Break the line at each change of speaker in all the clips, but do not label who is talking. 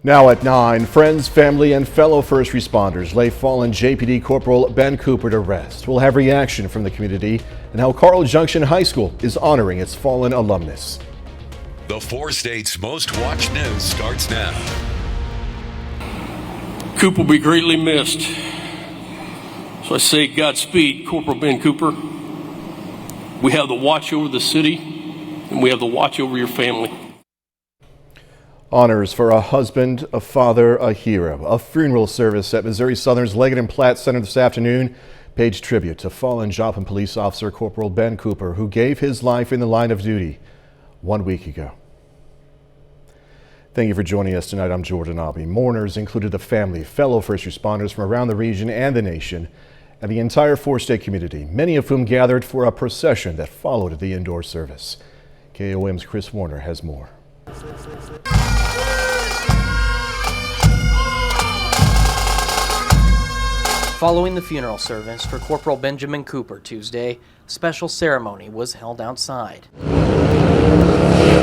Now at 9, friends, family, and fellow first responders lay fallen JPD Corporal Ben Cooper to rest. We'll have reaction from the community and how Carl Junction High School is honoring its fallen alumnus.
The 4 states' most watched news starts now.
Cooper will be greatly missed. So I say Godspeed, Corporal Ben Cooper. We have the watch over the city, and we have the watch over your family.
Honors for a husband, a father, a hero. A funeral service at Missouri Southern's Leggett and Platt Center this afternoon paid tribute to fallen Joplin police officer Corporal Ben Cooper, who gave his life in the line of duty 1 week ago. Thank you for joining us tonight. I'm Jordan Abbey. Mourners included the family, fellow first responders from around the region and the nation, and the entire 4-state community, many of whom gathered for a procession that followed the indoor service. KOAM's Chris Warner has more.
Following the funeral service for Corporal Benjamin Cooper Tuesday, a special ceremony was held outside.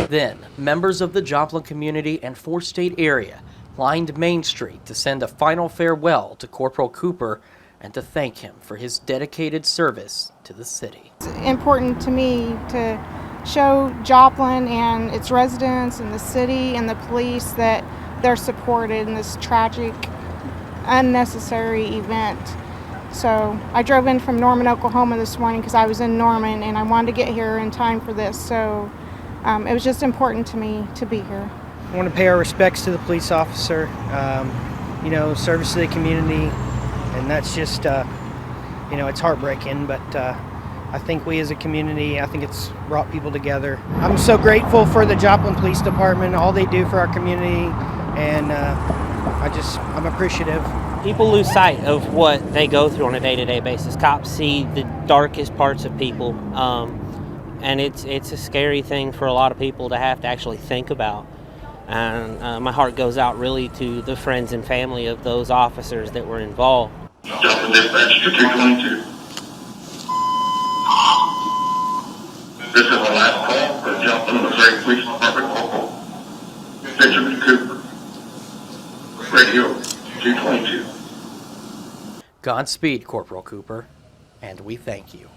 Then, members of the Joplin community and 4-state area lined Main Street to send a final farewell to Corporal Cooper and to thank him for his dedicated service to the city.
It's important to me to show Joplin and its residents and the city and the police that they're supported in this tragic, unnecessary event. So I drove in from Norman, Oklahoma this morning because I was in Norman and I wanted to get here in time for this. So it was just important to me to be here.
I want to pay our respects to the police officer, service to the community, and that's just, it's heartbreaking, but I think we as a community, I think it's brought people together. I'm so grateful for the Joplin Police Department, all they do for our community, and I'm appreciative.
People lose sight of what they go through on a day-to-day basis. Cops see the darkest parts of people, and it's a scary thing for a lot of people to have to actually think about. And my heart goes out really to the friends and family of those officers that were involved.
Joplin Dispatch to 222. This is the last call for Joplin, Missouri Police Department Corporal Benjamin Cooper. Radio 222.
Godspeed, Corporal Cooper, and we thank you.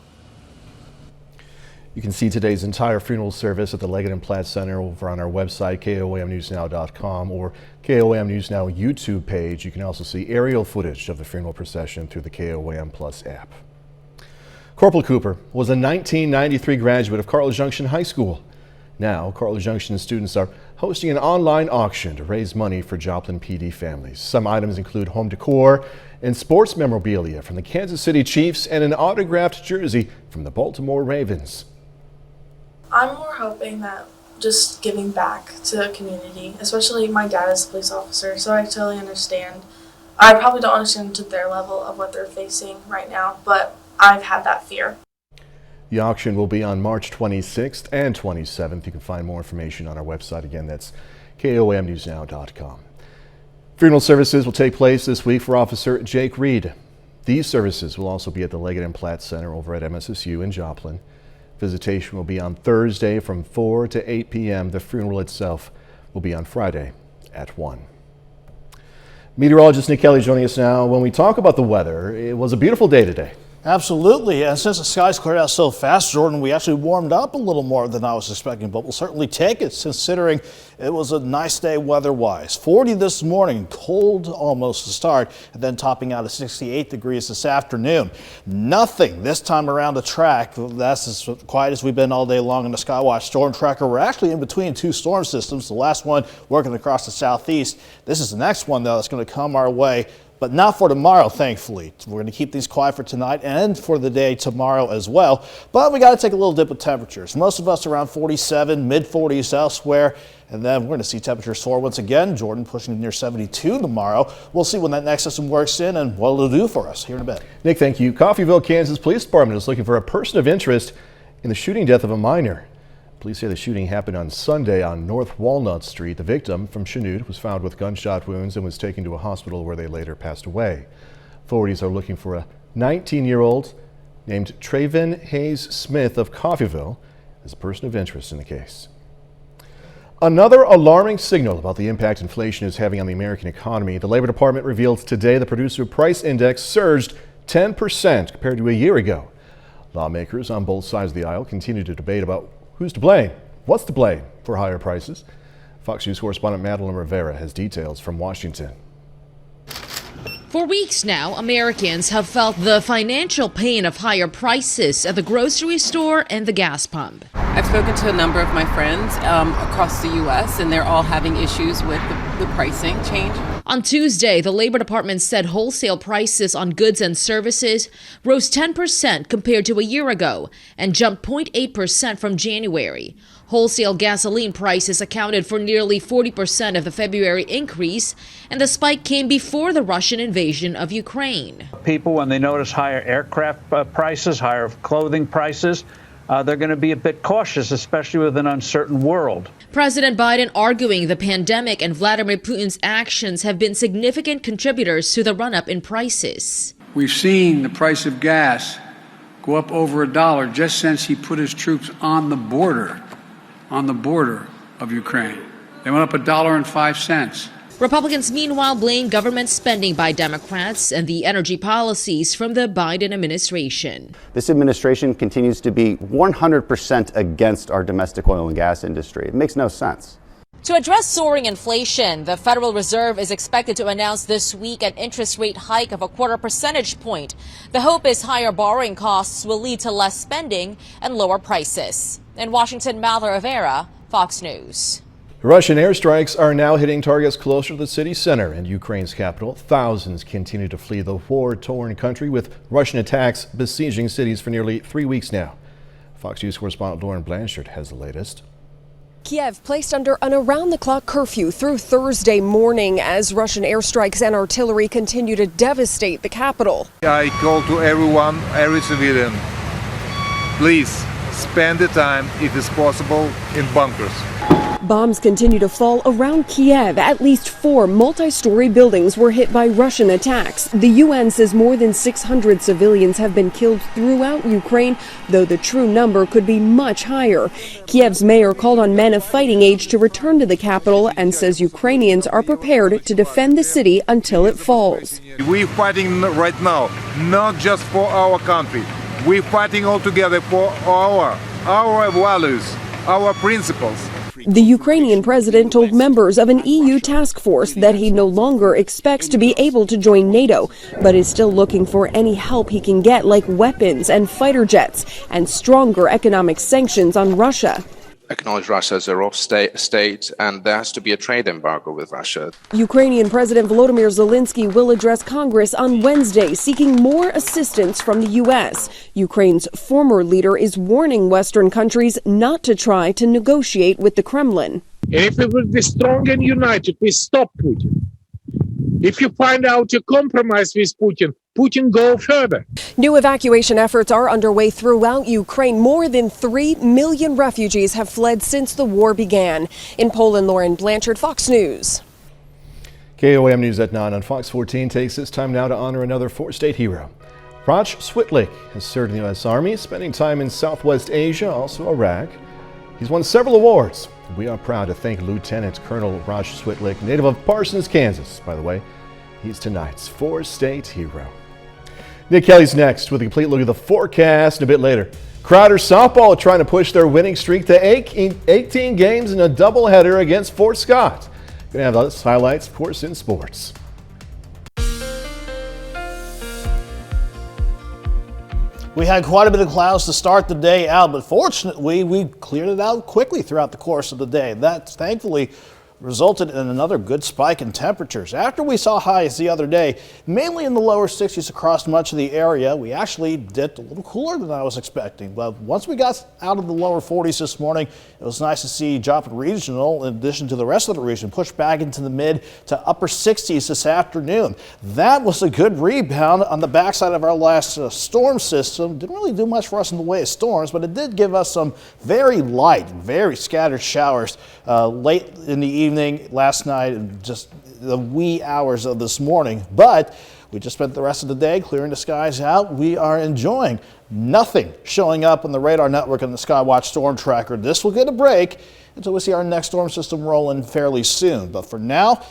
You can see today's entire funeral service at the Leggett and Platt Center over on our website, KOAMNewsNow.com, or KOAM News Now YouTube page. You can also see aerial footage of the funeral procession through the KOAM Plus app. Corporal Cooper was a 1993 graduate of Carl Junction High School. Now, Carl Junction students are hosting an online auction to raise money for Joplin PD families. Some items include home decor and sports memorabilia from the Kansas City Chiefs and an autographed jersey from the Baltimore Ravens.
I'm more hoping that just giving back to the community, especially my dad is a police officer, so I totally understand. I probably don't understand to their level of what they're facing right now, but I've had that fear.
The auction will be on March 26th and 27th. You can find more information on our website. Again, that's KOAMNewsNow.com. Funeral services will take place this week for Officer Jake Reed. These services will also be at the Leggett and Platt Center over at MSSU in Joplin. Visitation will be on Thursday from 4 to 8 p.m. The funeral itself will be on Friday at 1. Meteorologist Nick Kelly joining us now. When we talk about the weather, it was a beautiful day today.
Absolutely, and since the skies cleared out so fast, Jordan, we actually warmed up a little more than I was expecting, but we'll certainly take it considering it was a nice day weather-wise. 40 this morning, cold almost to start, and then topping out at 68 degrees this afternoon. Nothing this time around the track. That's as quiet as we've been all day long in the Skywatch storm tracker. We're actually in between two storm systems, the last one working across the southeast. This is the next one, though, that's going to come our way. But not for tomorrow, thankfully. We're going to keep these quiet for tonight and for the day tomorrow as well. But we got to take a little dip with temperatures. Most of us around 47, mid-40s elsewhere. And then we're going to see temperatures soar once again. Jordan pushing near 72 tomorrow. We'll see when that next system works in and what it'll do for us here in a bit.
Nick, thank you. Coffeyville, Kansas Police Department is looking for a person of interest in the shooting death of a minor. Police say the shooting happened on Sunday on North Walnut Street. The victim from Schmidt was found with gunshot wounds and was taken to a hospital where they later passed away. Authorities are looking for a 19-year-old named Traven Hayes Smith of Coffeyville as a person of interest in the case. Another alarming signal about the impact inflation is having on the American economy. The Labor Department revealed today the Producer Price Index surged 10% compared to a year ago. Lawmakers on both sides of the aisle continue to debate about who's to blame, what's to blame for higher prices. Fox News correspondent Madeline Rivera has details from Washington.
For weeks now, Americans have felt the financial pain of higher prices at the grocery store and the gas pump.
I've spoken to a number of my friends across the U.S., and they're all having issues with the pricing change.
On Tuesday, the Labor Department said wholesale prices on goods and services rose 10% compared to a year ago and jumped 0.8% from January. Wholesale gasoline prices accounted for nearly 40% of the February increase, and the spike came before the Russian invasion of Ukraine.
People, when they notice higher aircraft prices, higher clothing prices, they're going to be a bit cautious, especially with an uncertain world.
President Biden arguing the pandemic and Vladimir Putin's actions have been significant contributors to the run-up in prices.
We've seen the price of gas go up over $1 just since he put his troops on the border of Ukraine. They went up $1.05.
Republicans, meanwhile, blame government spending by Democrats and the energy policies from the Biden administration.
This administration continues to be 100% against our domestic oil and gas industry. It makes no sense.
To address soaring inflation, the Federal Reserve is expected to announce this week an interest rate hike of 0.25 percentage point. The hope is higher borrowing costs will lead to less spending and lower prices. In Washington, Madeline Rivera, Fox News.
Russian airstrikes are now hitting targets closer to the city center in Ukraine's capital. Thousands continue to flee the war-torn country, with Russian attacks besieging cities for nearly 3 weeks now. Fox News correspondent Lauren Blanchard has the latest.
Kiev placed under an around-the-clock curfew through Thursday morning as Russian airstrikes and artillery continue to devastate the capital.
I call to everyone, every civilian, please spend the time, if it's possible, in bunkers.
Bombs continue to fall around Kiev. At least 4 multi-story buildings were hit by Russian attacks. The UN says more than 600 civilians have been killed throughout Ukraine, though the true number could be much higher. Kiev's mayor called on men of fighting age to return to the capital and says Ukrainians are prepared to defend the city until it falls.
We're fighting right now, not just for our country. We're fighting all together for our values, our principles.
The Ukrainian president told members of an EU task force that he no longer expects to be able to join NATO, but is still looking for any help he can get, like weapons and fighter jets, and stronger economic sanctions on Russia.
Acknowledge Russia as a rogue state, and there has to be a trade embargo with Russia.
Ukrainian President Volodymyr Zelensky will address Congress on Wednesday, seeking more assistance from the U.S. Ukraine's former leader is warning Western countries not to try to negotiate with the Kremlin.
And if we will be strong and united, we stop Putin. If you find out a compromise with Putin, Putin go further.
New evacuation efforts are underway throughout Ukraine. More than 3 million refugees have fled since the war began. In Poland, Lauren Blanchard, Fox News.
KOAM News at 9 on Fox 14 takes its time now to honor another four-state hero. Raj Switlik has served in the U.S. Army, spending time in Southwest Asia, also Iraq. He's won several awards. We are proud to thank Lieutenant Colonel Raj Switlik, native of Parsons, Kansas, by the way. He's tonight's four-state hero. Nick Kelly's next with a complete look at the forecast, and a bit later, Crowder softball trying to push their winning streak to 18 games in a doubleheader against Fort Scott. Gonna have those highlights, of course, in sports.
We had quite a bit of clouds to start the day out, but fortunately, we cleared it out quickly throughout the course of the day. That thankfully resulted in another good spike in temperatures. After we saw highs the other day, mainly in the lower 60s across much of the area, we actually dipped a little cooler than I was expecting. But once we got out of the lower 40s this morning, it was nice to see Joplin Regional, in addition to the rest of the region, push back into the mid to upper 60s this afternoon. That was a good rebound on the backside of our last storm system. Didn't really do much for us in the way of storms, but it did give us some very light, very scattered showers late in the evening evening, last night, and just the wee hours of this morning. But we just spent the rest of the day clearing the skies out. We are enjoying nothing showing up on the radar network and the Skywatch storm tracker. This will get a break until we see our next storm system roll in fairly soon. But for now,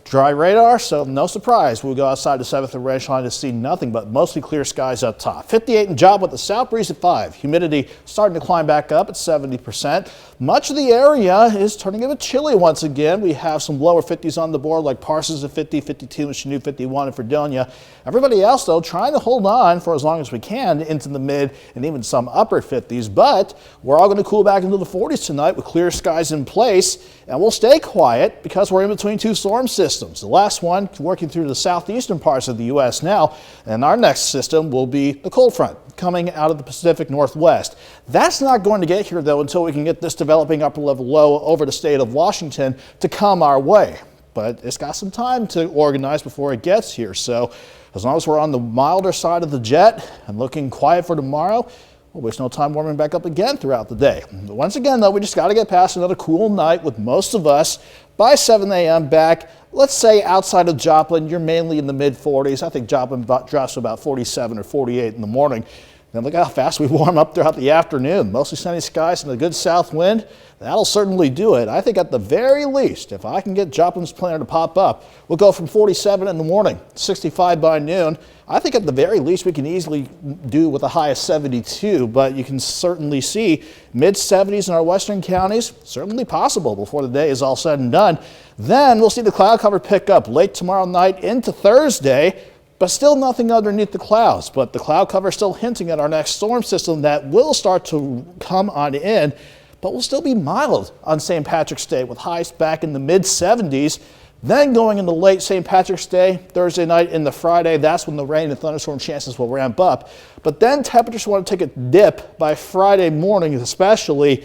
dry radar, so no surprise. We'll go outside the 7th and range line to see nothing but mostly clear skies up top. 58 in Job with the south breeze at 5. Humidity starting to climb back up at 70%. Much of the area is turning a bit chilly once again. We have some lower 50s on the board like Parsons at 50, 52 in Chanute, 51 in Fredonia. Everybody else, though, trying to hold on for as long as we can into the mid and even some upper 50s. But we're all going to cool back into the 40s tonight with clear skies in place. And we'll stay quiet because we're in between two storm systems. The last one working through the southeastern parts of the U.S. now. And our next system will be the cold front coming out of the Pacific Northwest. That's not going to get here, though, until we can get this developing upper level low over the state of Washington to come our way. But it's got some time to organize before it gets here. So as long as we're on the milder side of the jet and looking quiet for tomorrow, we'll waste no time warming back up again throughout the day. But once again, though, we just got to get past another cool night with most of us by 7 a.m. back. Let's say outside of Joplin, you're mainly in the mid 40s. I think Joplin drops to about 47 or 48 in the morning. Then look how fast we warm up throughout the afternoon. Mostly sunny skies and a good south wind. That'll certainly do it. I think at the very least, if I can get Joplin's planner to pop up, we'll go from 47 in the morning, 65 by noon. I think at the very least we can easily do with a high of 72, but you can certainly see mid 70s in our western counties, certainly possible before the day is all said and done. Then we'll see the cloud cover pick up late tomorrow night into Thursday. But still nothing underneath the clouds. But the cloud cover is still hinting at our next storm system that will start to come on in, but will still be mild on St. Patrick's Day with highs back in the mid 70s. Then going into late St. Patrick's Day, Thursday night into Friday, that's when the rain and thunderstorm chances will ramp up. But then temperatures want to take a dip by Friday morning especially.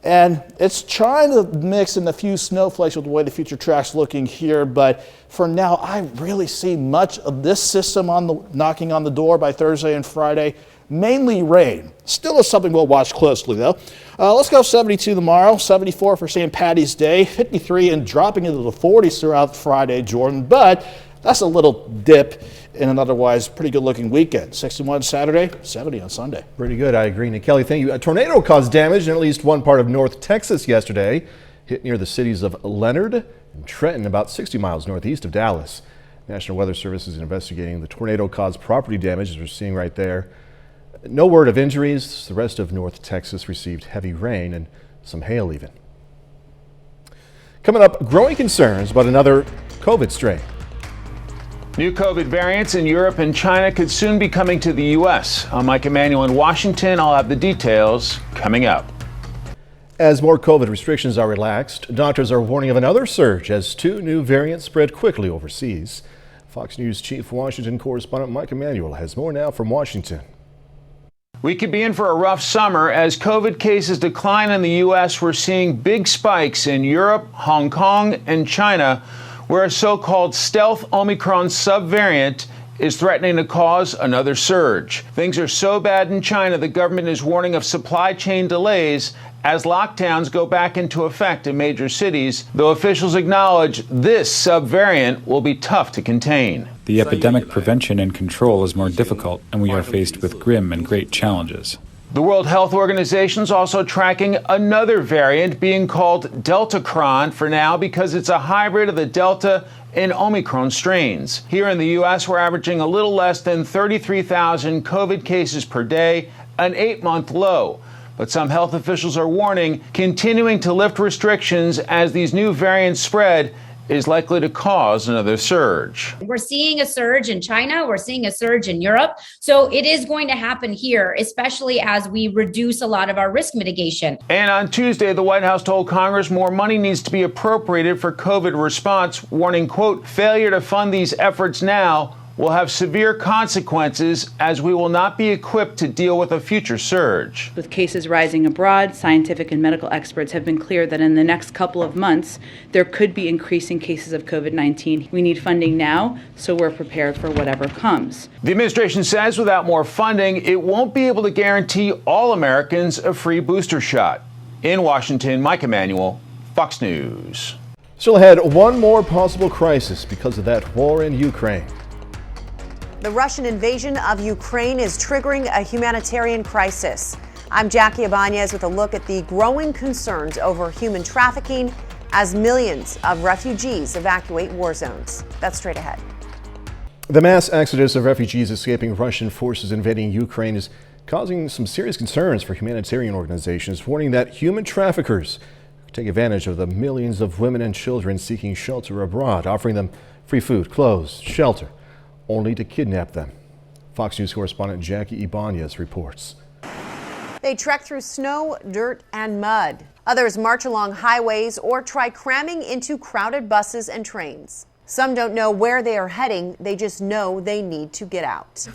And it's trying to mix in a few snowflakes with the way the future track's looking here. But for now, I really see much of this system knocking on the door by Thursday and Friday. Mainly rain. Still is something we'll watch closely, though. Let's go 72 tomorrow, 74 for St. Patty's Day, 53 and dropping into the 40s throughout Friday, Jordan. But that's a little dip in an otherwise pretty good-looking weekend. 61 Saturday, 70 on Sunday.
Pretty good, I agree. Nick Kelly, thank you. A tornado caused damage in at least one part of North Texas yesterday. Hit near the cities of Leonard and Trenton, about 60 miles northeast of Dallas. National Weather Service is investigating the tornado-caused property damage, as we're seeing right there. No word of injuries. The rest of North Texas received heavy rain and some hail even. Coming up, growing concerns about another COVID strain.
New COVID variants in Europe and China could soon be coming to the U.S. I'm Mike Emanuel in Washington. I'll have the details coming up.
As more COVID restrictions are relaxed, doctors are warning of another surge as two new variants spread quickly overseas. Fox News Chief Washington correspondent Mike Emanuel has more now from Washington.
We could be in for a rough summer. As COVID cases decline in the U.S., we're seeing big spikes in Europe, Hong Kong, and China, where a so-called stealth Omicron subvariant is threatening to cause another surge. Things are so bad in China, the government is warning of supply chain delays as lockdowns go back into effect in major cities, though officials acknowledge this subvariant will be tough to contain.
The epidemic prevention and control is more difficult, and we are faced with grim and great challenges.
The World Health Organization is also tracking another variant being called Deltacron for now because it's a hybrid of the Delta and Omicron strains. Here in the U.S., we're averaging a little less than 33,000 COVID cases per day, an 8-month low. But some health officials are warning continuing to lift restrictions as these new variants spread is likely to cause another surge.
We're seeing a surge in China. We're seeing a surge in Europe. So it is going to happen here, especially as we reduce a lot of our risk mitigation.
And on Tuesday, the White House told Congress more money needs to be appropriated for COVID response, warning, quote, failure to fund these efforts now will have severe consequences as we will not be equipped to deal with a future surge.
With cases rising abroad, scientific and medical experts have been clear that in the next couple of months, there could be increasing cases of COVID-19. We need funding now, so we're prepared for whatever comes.
The administration says without more funding, it won't be able to guarantee all Americans a free booster shot. In Washington, Mike Emanuel, Fox News.
Still ahead, one more possible crisis because of that war in Ukraine.
The Russian invasion of Ukraine is triggering a humanitarian crisis. I'm Jackie Ibanez with a look at the growing concerns over human trafficking as millions of refugees evacuate war zones. That's straight ahead.
The mass exodus of refugees escaping Russian forces invading Ukraine is causing some serious concerns for humanitarian organizations, warning that human traffickers take advantage of the millions of women and children seeking shelter abroad, offering them free food, clothes, shelter, only to kidnap them. Fox News correspondent Jackie Ibanez reports.
They trek through snow, dirt, and mud. Others march along highways or try cramming into crowded buses and trains. Some don't know where they are heading, they just know they need to get out.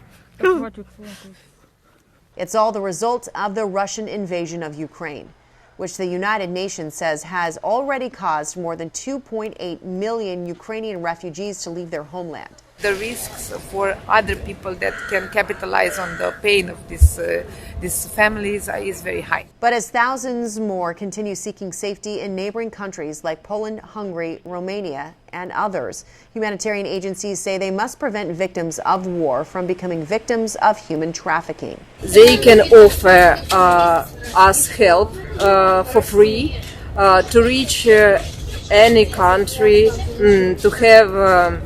It's all the result of the Russian invasion of Ukraine, which the United Nations says has already caused more than 2.8 million Ukrainian refugees to leave their homeland.
The risks for other people that can capitalize on the pain of these families is very high.
But as thousands more continue seeking safety in neighboring countries like Poland, Hungary, Romania, and others, humanitarian agencies say they must prevent victims of war from becoming victims of human trafficking.
They can offer us help for free to reach any country, to have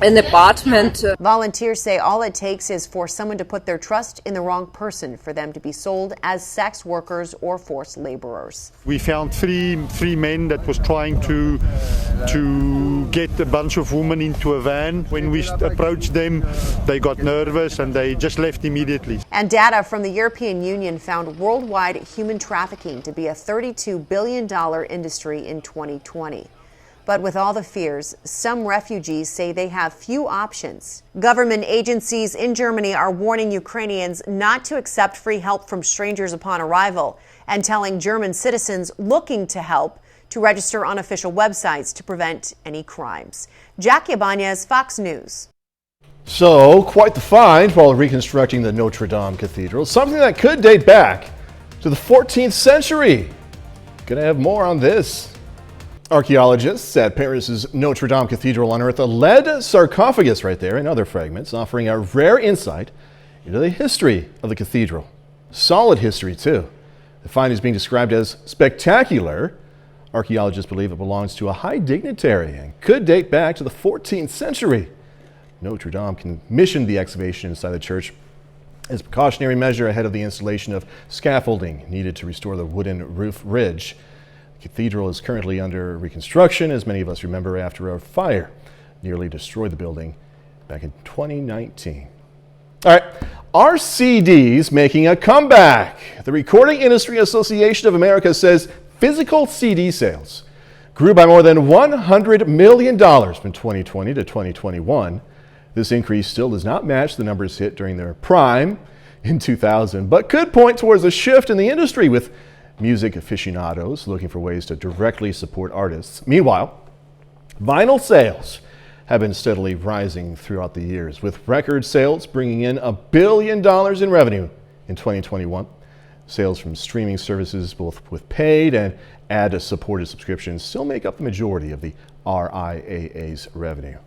an apartment.
Volunteers say all it takes is for someone to put their trust in the wrong person for them to be sold as sex workers or forced laborers.
We found three men that was trying to get a bunch of women into a van. When we approached them, they got nervous and they just left immediately.
And data from the European Union found worldwide human trafficking to be a $32 billion industry in 2020. But with all the fears, some refugees say they have few options. Government agencies in Germany are warning Ukrainians not to accept free help from strangers upon arrival and telling German citizens looking to help to register on official websites to prevent any crimes. Jackie Ibanez, Fox News.
So, quite the find while reconstructing the Notre Dame Cathedral, something that could date back to the 14th century. Gonna have more on this. Archaeologists at Paris's Notre Dame Cathedral unearthed a lead sarcophagus right there and other fragments, offering a rare insight into the history of the cathedral. Solid history, too. The find is being described as spectacular. Archaeologists believe it belongs to a high dignitary and could date back to the 14th century. Notre Dame commissioned the excavation inside the church as a precautionary measure ahead of the installation of scaffolding needed to restore the wooden roof ridge. The cathedral is currently under reconstruction, as many of us remember, after a fire nearly destroyed the building back in 2019. All right, are CDs making a comeback? The Recording Industry Association of America says physical CD sales grew by more than $100 million from 2020 to 2021. This increase still does not match the numbers hit during their prime in 2000, but could point towards a shift in the industry, with music aficionados looking for ways to directly support artists. Meanwhile, vinyl sales have been steadily rising throughout the years, with record sales bringing in $1 billion in revenue in 2021. Sales from streaming services, both with paid and ad-supported subscriptions, still make up the majority of the RIAA's revenue.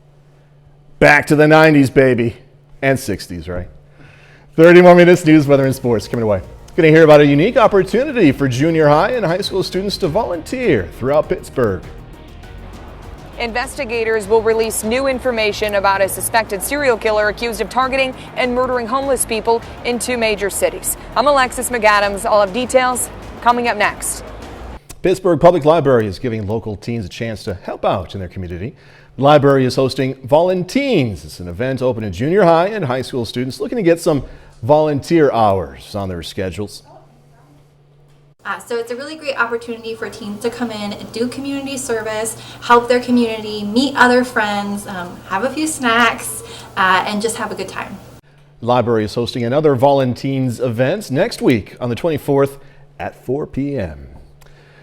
Back to the 90s, baby, and 60s, right? 30 more minutes, news, weather, and sports coming away. Going to hear about a unique opportunity for junior high and high school students to volunteer throughout Pittsburgh.
Investigators will release new information about a suspected serial killer accused of targeting and murdering homeless people in 2 major cities. I'm Alexis McAdams. I'll have details coming up next.
Pittsburgh Public Library is giving local teens a chance to help out in their community. The library is hosting Volunteens. It's an event open to junior high and high school students looking to get some volunteer hours on their schedules.
So it's a really great opportunity for teens to come in and do community service, help their community, meet other friends, have a few snacks, and just have a good time.
The library is hosting another Volunteens event next week on the 24th at 4 p.m.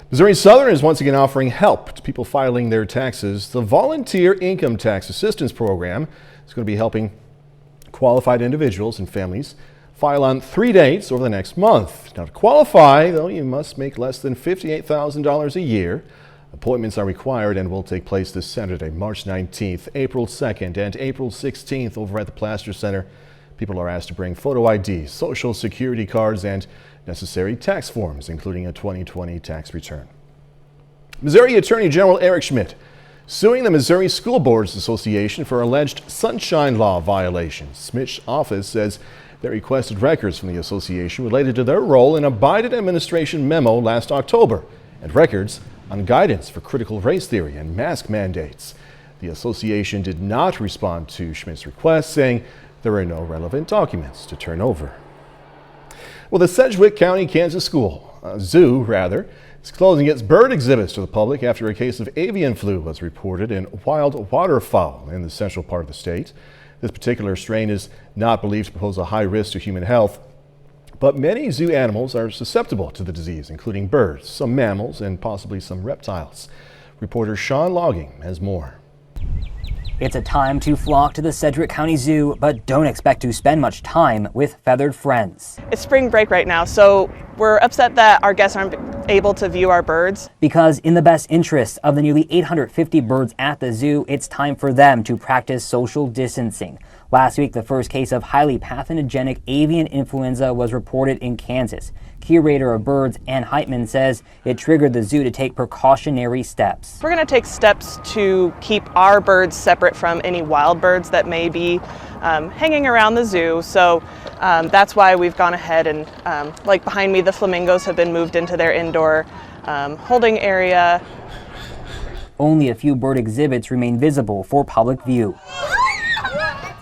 Missouri Southern is once again offering help to people filing their taxes. The Volunteer Income Tax Assistance Program is going to be helping qualified individuals and families file on 3 dates over the next month. Now, to qualify, though, you must make less than $58,000 a year. Appointments are required and will take place this Saturday, March 19th, April 2nd, and April 16th over at the Plaster Center. People are asked to bring photo ID, social security cards, and necessary tax forms, including a 2020 tax return. Missouri Attorney General Eric Schmidt suing the Missouri School Boards Association for alleged Sunshine Law violations. Schmidt's office says they requested records from the association related to their role in a Biden administration memo last October and records on guidance for critical race theory and mask mandates. The association did not respond to Schmidt's request, saying there are no relevant documents to turn over. Well, the Sedgwick County, Kansas zoo is closing its bird exhibits to the public after a case of avian flu was reported in wild waterfowl in the central part of the state. This particular strain is not believed to pose a high risk to human health, but many zoo animals are susceptible to the disease, including birds, some mammals, and possibly some reptiles. Reporter Sean Logging has more.
It's a time to flock to the Sedgwick County Zoo, but don't expect to spend much time with feathered friends.
It's spring break right now, so we're upset that our guests aren't able to view our birds.
Because in the best interest of the nearly 850 birds at the zoo, it's time for them to practice social distancing. Last week, the first case of highly pathogenic avian influenza was reported in Kansas. Curator of birds Ann Heitman says it triggered the zoo to take precautionary steps.
We're going to take steps to keep our birds separate from any wild birds that may be hanging around the zoo. So that's why we've gone ahead and, like behind me, the flamingos have been moved into their indoor holding area.
Only a few bird exhibits remain visible for public view.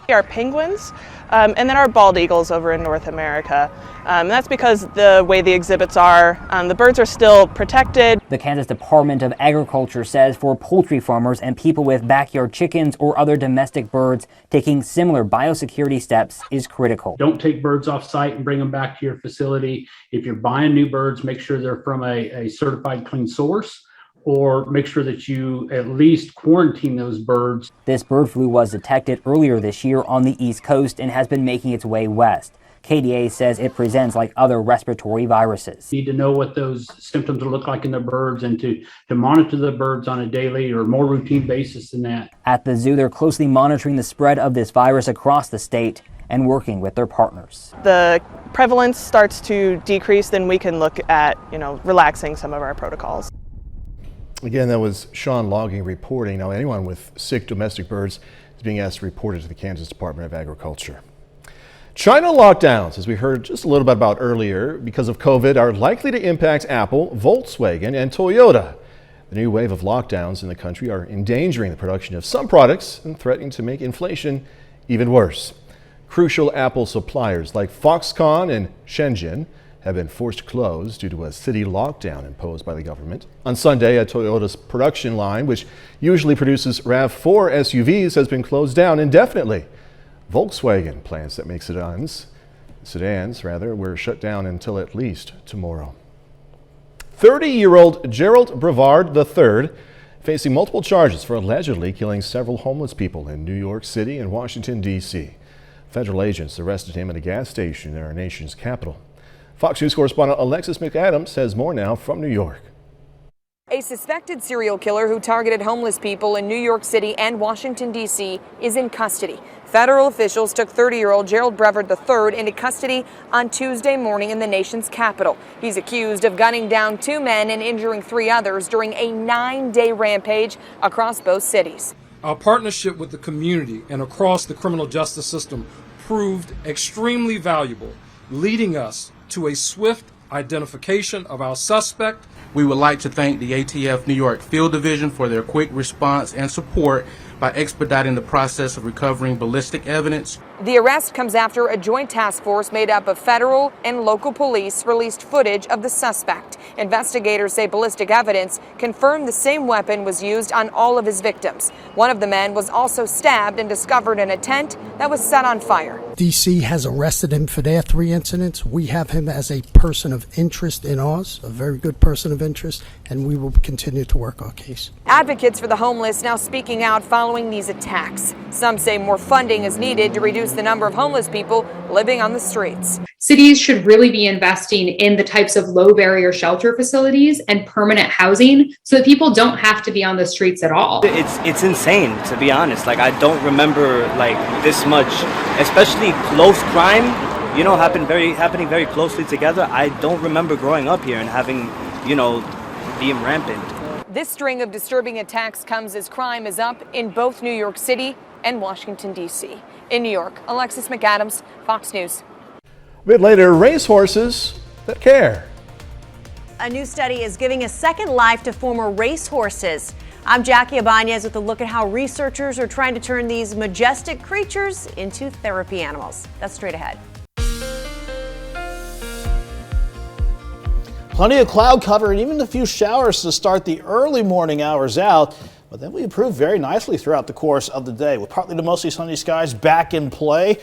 Our penguins and then our bald eagles over in North America. And that's because the way the exhibits are, the birds are still protected.
The Kansas Department of Agriculture says for poultry farmers and people with backyard chickens or other domestic birds, taking similar biosecurity steps is critical.
Don't take birds off site and bring them back to your facility. If you're buying new birds, make sure they're from a certified clean source, or make sure that you at least quarantine those birds.
This bird flu was detected earlier this year on the East Coast and has been making its way west. KDA says it presents like other respiratory viruses.
You need to know what those symptoms look like in the birds and to monitor the birds on a daily or more routine basis than that.
At the zoo, they're closely monitoring the spread of this virus across the state and working with their partners.
The prevalence starts to decrease, then we can look at, relaxing some of our protocols.
Again, that was Sean Logging reporting. Now, anyone with sick domestic birds is being asked to report it to the Kansas Department of Agriculture. China lockdowns, as we heard just a little bit about earlier, because of COVID, are likely to impact Apple, Volkswagen, and Toyota. The new wave of lockdowns in the country are endangering the production of some products and threatening to make inflation even worse. Crucial Apple suppliers like Foxconn and Shenzhen have been forced to close due to a city lockdown imposed by the government. On Sunday, a Toyota's production line, which usually produces RAV4 SUVs, has been closed down indefinitely. Volkswagen plants that make sedans were shut down until at least tomorrow. 30-year-old Gerald Brevard III facing multiple charges for allegedly killing several homeless people in New York City and Washington, D.C. Federal agents arrested him at a gas station in our nation's capital. Fox News correspondent Alexis McAdams has more now from New York.
A suspected serial killer who targeted homeless people in New York City and Washington, D.C. is in custody. Federal officials took 30-year-old Gerald Brevard III into custody on Tuesday morning in the nation's capital. He's accused of gunning down 2 men and injuring 3 others during a 9-day rampage across both cities.
Our partnership with the community and across the criminal justice system proved extremely valuable, leading us to a swift identification of our suspect.
We would like to thank the ATF New York Field Division for their quick response and support by expediting the process of recovering ballistic evidence.
The arrest comes after a joint task force made up of federal and local police released footage of the suspect. Investigators say ballistic evidence confirmed the same weapon was used on all of his victims. One of the men was also stabbed and discovered in a tent that was set on fire.
D.C. has arrested him for their 3 incidents. We have him as a person of interest in ours, a very good person of interest, and we will continue to work our case.
Advocates for the homeless now speaking out following these attacks. Some say more funding is needed to reduce the number of homeless people living on the streets.
cities should really be investing in the types of low barrier shelter facilities and permanent housing so that people don't have to be on the streets at all.
It's insane, to be honest. Like, I don't remember like this much, especially close crime, you know, happening very closely together. I don't remember growing up here and having, you know, being rampant.
This string of disturbing attacks comes as crime is up in both New York City and Washington, D.C. In New York, Alexis McAdams, Fox News.
A bit later, racehorses that care.
A new study is giving a second life to former racehorses. I'm Jackie Ibanez with a look at how researchers are trying to turn these majestic creatures into therapy animals. That's straight ahead.
Plenty of cloud cover and even a few showers to start the early morning hours out. But then we improved very nicely throughout the course of the day. With partly to mostly sunny skies back in play,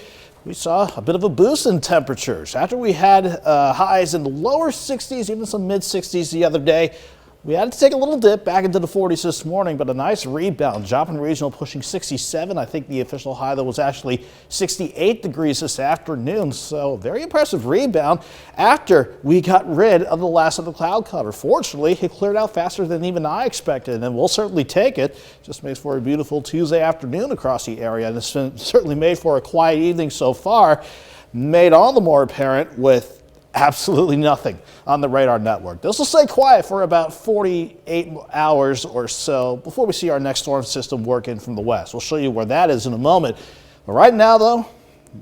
we saw a bit of a boost in temperatures. After we had highs in the lower 60s, even some mid 60s the other day, we had to take a little dip back into the 40s this morning, but a nice rebound. Joplin Regional pushing 67. I think the official high, though, was actually 68 degrees this afternoon. So very impressive rebound after we got rid of the last of the cloud cover. Fortunately, it cleared out faster than even I expected, and we'll certainly take it. Just makes for a beautiful Tuesday afternoon across the area, and it's been certainly made for a quiet evening so far. Made all the more apparent with absolutely nothing on the radar network. This will stay quiet for about 48 hours or so before we see our next storm system work in from the west. We'll show you where that is in a moment. But right now, though,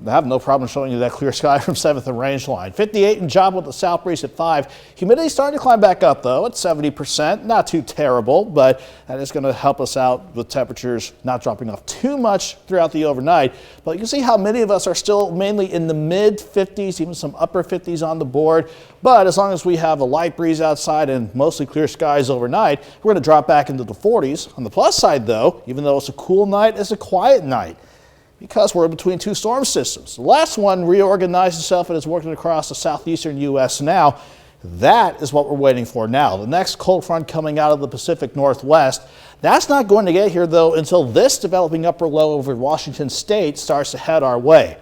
I have no problem showing you that clear sky from 7th and Range Line. 58 in Joplin with the south breeze at 5. Humidity starting to climb back up, though, at 70%. Not too terrible, but that is going to help us out with temperatures not dropping off too much throughout the overnight. But you can see how many of us are still mainly in the mid-50s, even some upper 50s on the board. But as long as we have a light breeze outside and mostly clear skies overnight, we're going to drop back into the 40s. On the plus side, though, even though it's a cool night, it's a quiet night, because we're in between two storm systems. The last one reorganized itself and is working across the southeastern U.S. now. That is what we're waiting for now. The next cold front coming out of the Pacific Northwest. That's not going to get here, though, until this developing upper low over Washington State starts to head our way.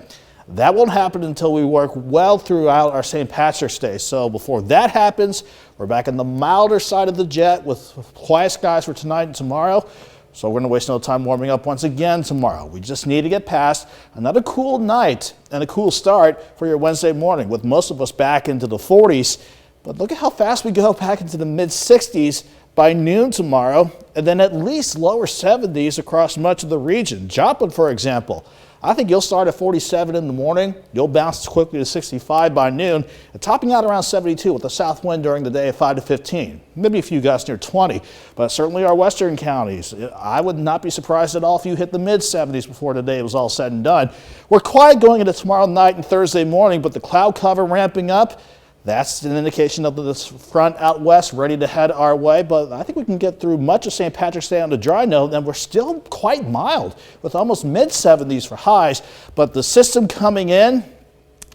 That won't happen until we work well throughout our St. Patrick's Day. So before that happens, we're back on the milder side of the jet with quiet skies for tonight and tomorrow. So we're going to waste no time warming up once again tomorrow. We just need to get past another cool night and a cool start for your Wednesday morning, with most of us back into the 40s. But look at how fast we go back into the mid-60s by noon tomorrow, and then at least lower 70s across much of the region. Joplin, for example, I think you'll start at 47 in the morning. You'll bounce quickly to 65 by noon, and topping out around 72 with a south wind during the day at 5 to 15. Maybe a few gusts near 20, but certainly our western counties. I would not be surprised at all if you hit the mid-70s before the day was all said and done. We're quiet going into tomorrow night and Thursday morning, but the cloud cover ramping up. That's an indication of this front out west ready to head our way, but I think we can get through much of St. Patrick's Day on the dry note, and we're still quite mild with almost mid-70s for highs. But the system coming in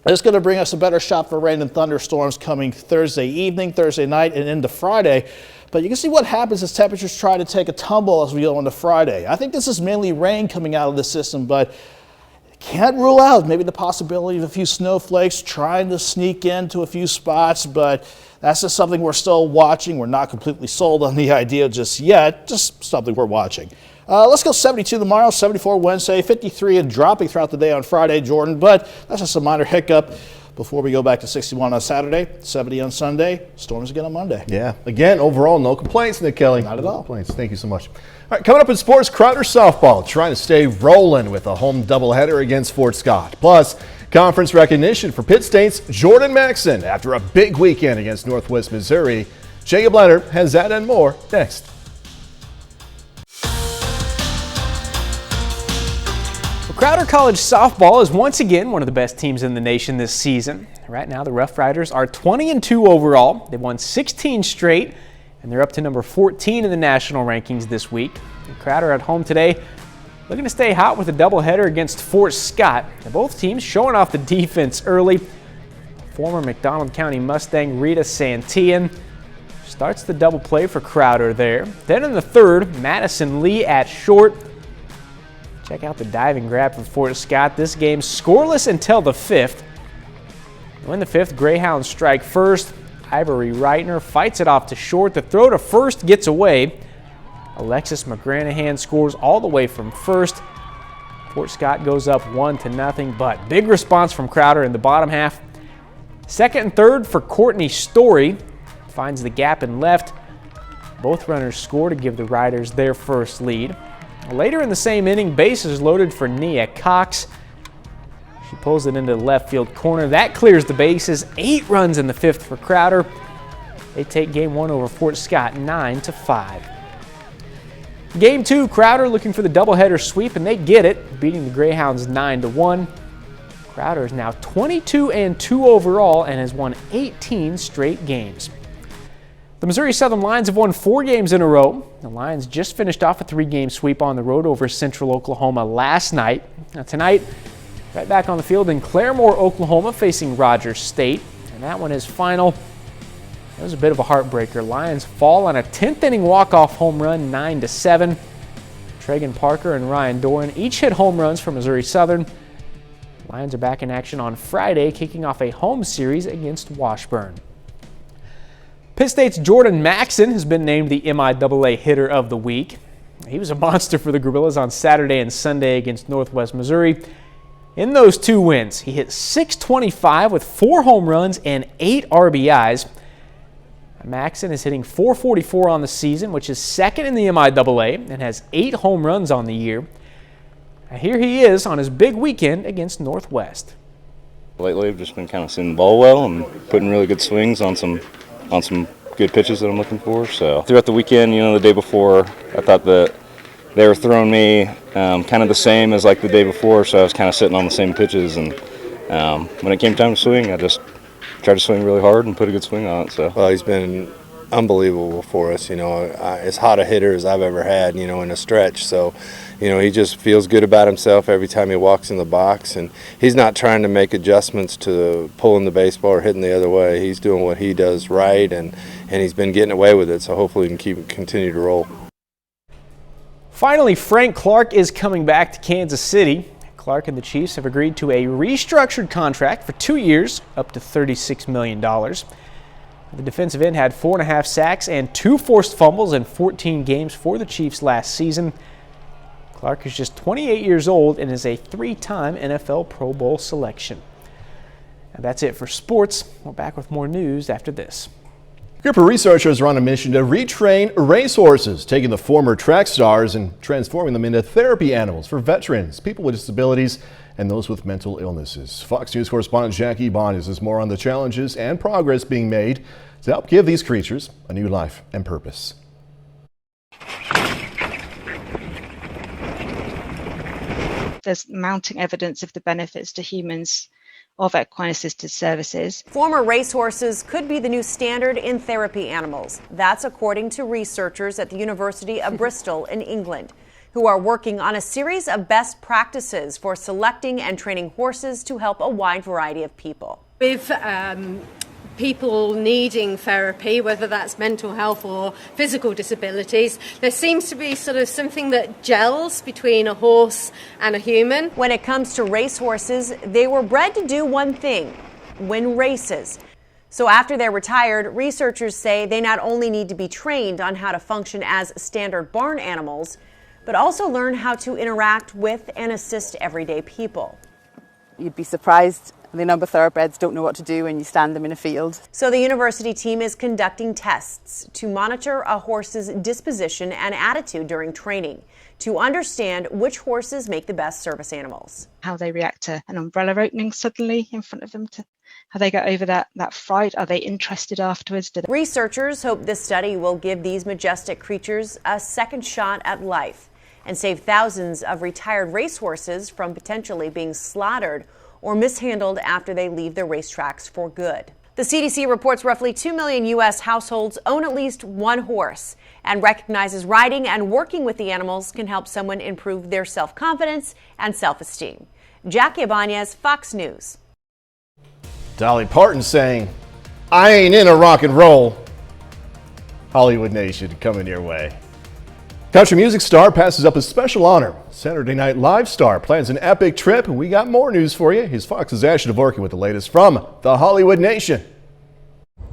is going to bring us a better shot for rain and thunderstorms coming Thursday evening, Thursday night, and into Friday. But you can see what happens as temperatures try to take a tumble as we go into Friday. I think this is mainly rain coming out of the system, but can't rule out maybe the possibility of a few snowflakes trying to sneak into a few spots, but that's just something we're still watching. We're not completely sold on the idea just yet, just something we're watching. Let's go 72 tomorrow, 74 Wednesday, 53 and dropping throughout the day on Friday, Jordan, but that's just a minor hiccup before we go back to 61 on Saturday, 70 on Sunday, storms again on Monday.
Yeah, again, overall, no complaints, Nick Kelly.
Not at all.
No complaints. Thank you so much. All right, coming up in sports, Crowder softball trying to stay rolling with a home doubleheader against Fort Scott. Plus, conference recognition for Pitt State's Jordan Maxson after a big weekend against Northwest Missouri. Jacob Leonard has that and more next.
Crowder College softball is once again one of the best teams in the nation this season. Right now, the Rough Riders are 20-2 overall. They've won 16 straight, and they're up to number 14 in the national rankings this week. And Crowder at home today, looking to stay hot with a doubleheader against Fort Scott. Now, both teams showing off the defense early. Former McDonald County Mustang Rita Santillan starts the double play for Crowder there. Then in the third, Madison Lee at short. Check out the diving grab for Fort Scott. This game scoreless until the fifth. In the 5th, Greyhounds strike first. Ivory Reitner fights it off to short. The throw to first gets away. Alexis McGranahan scores all the way from first. Fort Scott goes up 1-0, but big response from Crowder in the bottom half. Second and third for Courtney Story. Finds the gap in left. Both runners score to give the Riders their first lead. Later in the same inning, bases loaded for Nia Cox. She pulls it into the left field corner. That clears the bases. 8 runs in the 5th for Crowder. They take game 1 over Fort Scott 9-5. Game 2, Crowder looking for the doubleheader sweep, and they get it, beating the Greyhounds 9-1. Crowder is now 22-2 overall and has won 18 straight games. The Missouri Southern Lions have won 4 games in a row. The Lions just finished off a 3-game sweep on the road over Central Oklahoma last night. Now tonight, right back on the field in Claremore, Oklahoma, facing Rogers State, and that one is final. It was a bit of a heartbreaker. Lions fall on a 10th inning walk-off home run, 9-7. Tragan Parker and Ryan Doran each hit home runs for Missouri Southern. Lions are back in action on Friday, kicking off a home series against Washburn. Pitt State's Jordan Maxson has been named the MIAA Hitter of the Week. He was a monster for the Gorillas on Saturday and Sunday against Northwest Missouri. In those 2 wins, he hit .625 with 4 home runs and 8 RBIs. Maxson is hitting .444 on the season, which is second in the MIAA, and has 8 home runs on the year. Now here he is on his big weekend against Northwest.
Lately, I've just been kind of seeing the ball well and putting really good swings on some good pitches that I'm looking for. So throughout the weekend, the day before, I thought that they were throwing me kind of the same as like the day before, so I was kind of sitting on the same pitches. And when it came time to swing, I just tried to swing really hard and put a good swing on it. So
well, he's been unbelievable for us. As hot a hitter as I've ever had, in a stretch. So, he just feels good about himself every time he walks in the box, and he's not trying to make adjustments to pulling the baseball or hitting the other way. He's doing what he does right, and he's been getting away with it. So hopefully he can continue to roll.
Finally, Frank Clark is coming back to Kansas City. Clark and the Chiefs have agreed to a restructured contract for 2 years, up to $36 million. The defensive end had 4.5 sacks and 2 forced fumbles in 14 games for the Chiefs last season. Clark is just 28 years old and is a 3-time NFL Pro Bowl selection. And that's it for sports. We're back with more news after this.
A group of researchers are on a mission to retrain racehorses, taking the former track stars and transforming them into therapy animals for veterans, people with disabilities, and those with mental illnesses. Fox News correspondent Jackie Bonds has more on the challenges and progress being made to help give these creatures a new life and purpose.
There's mounting evidence of the benefits to humans of equine-assisted services.
Former racehorses could be the new standard in therapy animals. That's according to researchers at the University of Bristol in England, who are working on a series of best practices for selecting and training horses to help a wide variety of people.
With people needing therapy, whether that's mental health or physical disabilities, there seems to be sort of something that gels between a horse and a human.
When it comes to racehorses, they were bred to do one thing: win races. So after they're retired, researchers say they not only need to be trained on how to function as standard barn animals, but also learn how to interact with and assist everyday people.
You'd be surprised the number of thoroughbreds don't know what to do when you stand them in a field.
So the university team is conducting tests to monitor a horse's disposition and attitude during training to understand which horses make the best service animals.
How they react to an umbrella opening suddenly in front of them, to how they get over that fright. Are they interested afterwards?
Researchers hope this study will give these majestic creatures a second shot at life and save thousands of retired racehorses from potentially being slaughtered or mishandled after they leave the racetracks for good. The CDC reports roughly 2 million U.S. households own at least one horse and recognizes riding and working with the animals can help someone improve their self-confidence and self-esteem. Jackie Ibanez, Fox News.
Dolly Parton saying, "I ain't in a rock and roll." Hollywood Nation coming your way. Country music star passes up a special honor. Saturday Night Live star plans an epic trip, and we got more news for you. Here's Fox's Ashley Dvorkin with the latest from the Hollywood Nation.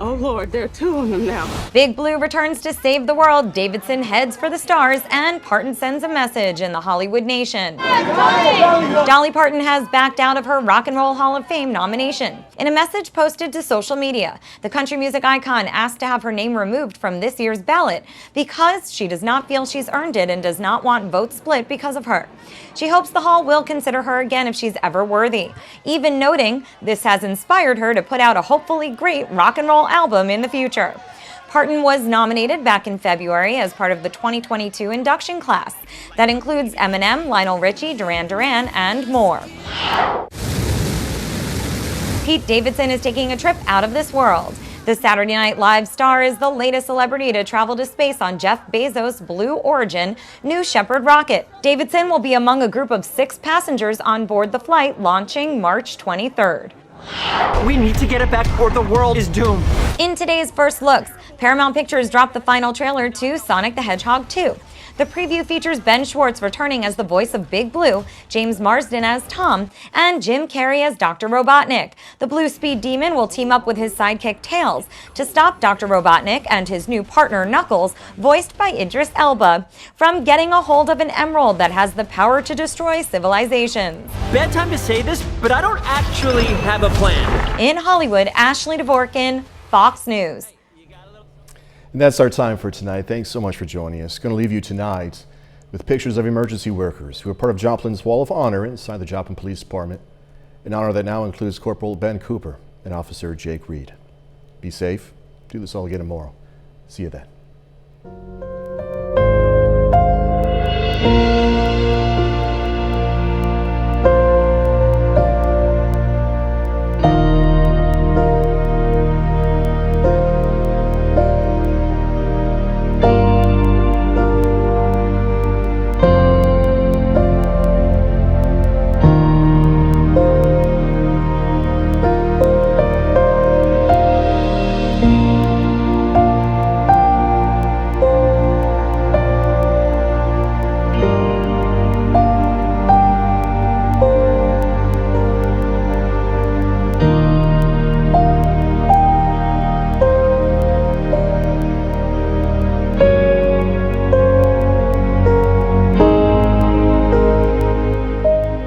Oh Lord, there are two of them now.
Big Blue returns to save the world. Davidson heads for the stars, and Parton sends a message in the Hollywood Nation. Dolly Parton has backed out of her Rock and Roll Hall of Fame nomination. In a message posted to social media, the country music icon asked to have her name removed from this year's ballot because she does not feel she's earned it and does not want votes split because of her. She hopes the Hall will consider her again if she's ever worthy, even noting this has inspired her to put out a hopefully great rock and roll album in the future. Parton was nominated back in February as part of the 2022 induction class. That includes Eminem, Lionel Richie, Duran Duran, and more. Pete Davidson is taking a trip out of this world. The Saturday Night Live star is the latest celebrity to travel to space on Jeff Bezos' Blue Origin New Shepard rocket. Davidson will be among a group of 6 passengers on board the flight launching March 23rd.
We need to get it back or the world is doomed.
In today's First Looks, Paramount Pictures dropped the final trailer to Sonic the Hedgehog 2. The preview features Ben Schwartz returning as the voice of Big Blue, James Marsden as Tom, and Jim Carrey as Dr. Robotnik. The Blue Speed Demon will team up with his sidekick Tails to stop Dr. Robotnik and his new partner Knuckles, voiced by Idris Elba, from getting a hold of an emerald that has the power to destroy civilizations.
Bad time to say this, but I don't actually have a plan.
In Hollywood, Ashley Dvorkin, Fox News.
And that's our time for tonight. Thanks so much for joining us. Going to leave you tonight with pictures of emergency workers who are part of Joplin's Wall of Honor inside the Joplin Police Department. An honor that now includes Corporal Ben Cooper and Officer Jake Reed. Be safe. Do this all again tomorrow. See you then.